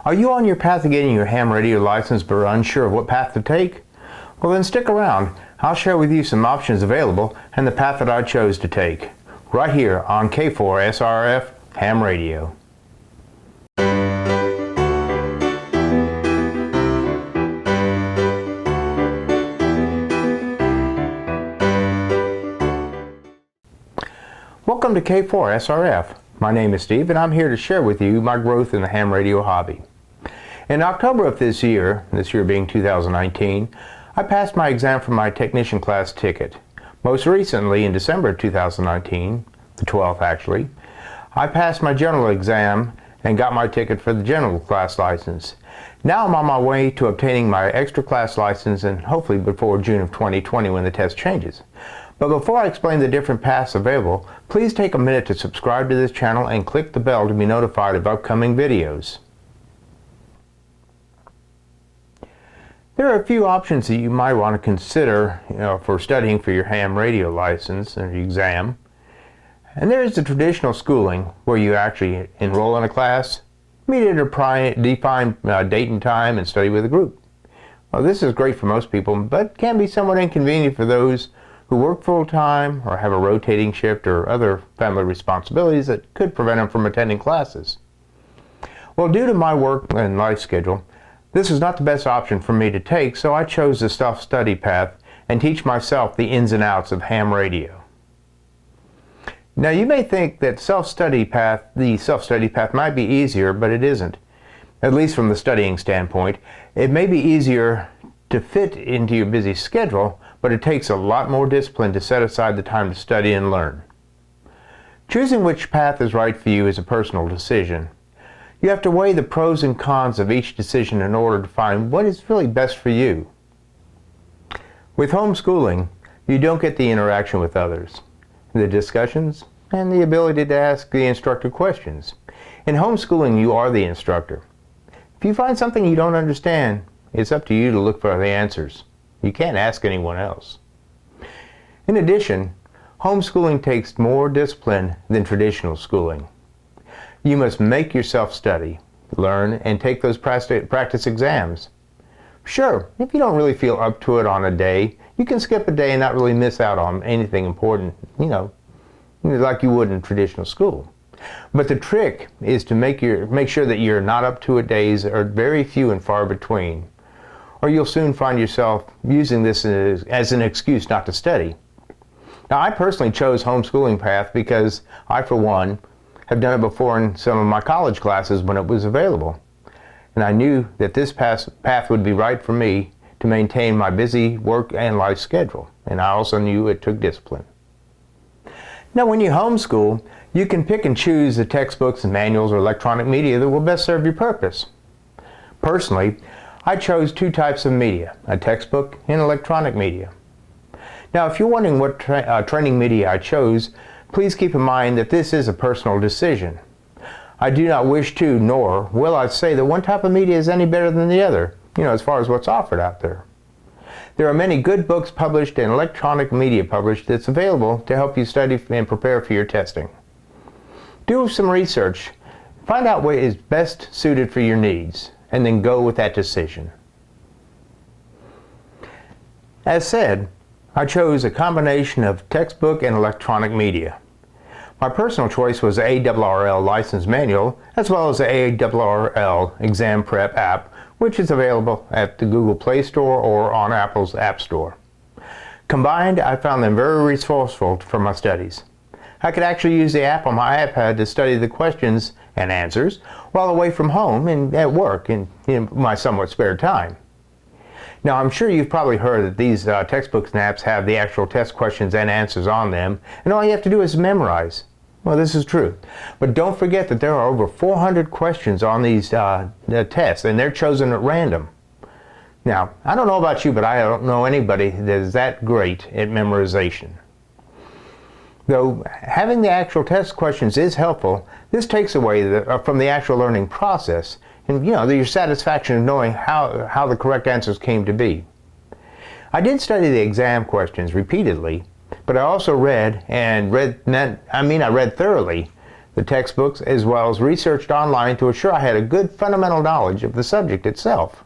Are you on your path to getting your ham radio license but are unsure of what path to take? Well, then stick around. I'll share with you some options available and the path that I chose to take, right here on K4SRF Ham Radio. Welcome to K4SRF. My name is Steve and I'm here to share with you my growth in the ham radio hobby. In October of this year being 2019, I passed my exam for my technician class ticket. Most recently, in December of 2019, the 12th actually, I passed my general exam and got my ticket for the general class license. Now I'm on my way to obtaining my extra class license, and hopefully before June of 2020 when the test changes. But before I explain the different paths available, please take a minute to subscribe to this channel and click the bell to be notified of upcoming videos. There are a few options that you might want to consider for studying for your ham radio license or exam. And there is the traditional schooling, where you actually enroll in a class, meet at a defined date and time, and study with a group. Well, this is great for most people, but can be somewhat inconvenient for those who work full-time or have a rotating shift or other family responsibilities that could prevent them from attending classes. Well, due to my work and life schedule, this is not the best option for me to take, so I chose the self-study path and teach myself the ins and outs of ham radio. Now, you may think that the self-study path might be easier, but it isn't. At least from the studying standpoint. It may be easier to fit into your busy schedule, but it takes a lot more discipline to set aside the time to study and learn. Choosing which path is right for you is a personal decision. You have to weigh the pros and cons of each decision in order to find what is really best for you. With homeschooling, you don't get the interaction with others, the discussions, and the ability to ask the instructor questions. In homeschooling, you are the instructor. If you find something you don't understand, it's up to you to look for the answers. You can't ask anyone else. In addition, homeschooling takes more discipline than traditional schooling. You must make yourself study, learn, and take those practice exams. Sure, if you don't really feel up to it on a day, you can skip a day and not really miss out on anything important, like you would in traditional school. But the trick is to make sure that you're not up to it days are very few and far between, or you'll soon find yourself using this as an excuse not to study. Now, I personally chose homeschooling path because I, for one, have done it before in some of my college classes when it was available. And I knew that this path would be right for me to maintain my busy work and life schedule. And I also knew it took discipline. Now, when you homeschool, you can pick and choose the textbooks and manuals or electronic media that will best serve your purpose. Personally, I chose two types of media, a textbook and electronic media. Now, if you're wondering what training media I chose, please keep in mind that this is a personal decision. I do not wish to, nor will I say that one type of media is any better than the other, as far as what's offered out there. There are many good books published and electronic media published that's available to help you study and prepare for your testing. Do some research, find out what is best suited for your needs, and then go with that decision. As said, I chose a combination of textbook and electronic media. My personal choice was the ARRL license manual, as well as the ARRL exam prep app, which is available at the Google Play Store or on Apple's App Store. Combined, I found them very resourceful for my studies. I could actually use the app on my iPad to study the questions and answers while away from home and at work in my somewhat spare time. Now, I'm sure you've probably heard that these textbooks and apps have the actual test questions and answers on them, and all you have to do is memorize. Well, this is true. But don't forget that there are over 400 questions on these tests, and they're chosen at random. Now, I don't know about you, but I don't know anybody that is that great at memorization. Though having the actual test questions is helpful, this takes away from the actual learning process and your satisfaction of knowing how the correct answers came to be. I did study the exam questions repeatedly, but I also read thoroughly the textbooks, as well as researched online to assure I had a good fundamental knowledge of the subject itself.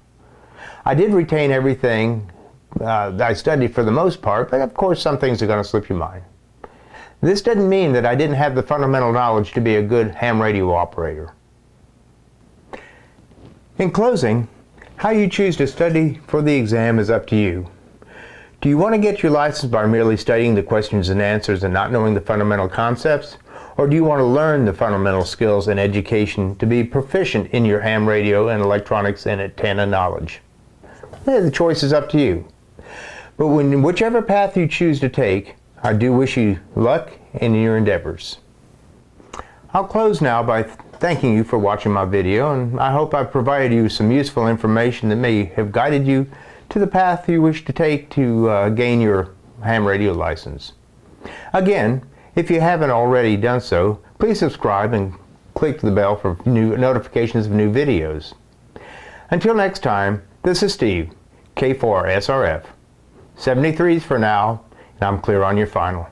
I did retain everything that I studied for the most part, but of course some things are going to slip your mind. This doesn't mean that I didn't have the fundamental knowledge to be a good ham radio operator. In closing, how you choose to study for the exam is up to you. Do you want to get your license by merely studying the questions and answers and not knowing the fundamental concepts? Or do you want to learn the fundamental skills and education to be proficient in your ham radio and electronics and antenna knowledge? The choice is up to you. But whichever path you choose to take, I do wish you luck in your endeavors. I'll close now by thanking you for watching my video, and I hope I've provided you some useful information that may have guided you to the path you wish to take to gain your ham radio license. Again, if you haven't already done so, please subscribe and click the bell for new notifications of new videos. Until next time, this is Steve, K4SRF. 73s for now, and I'm clear on your final.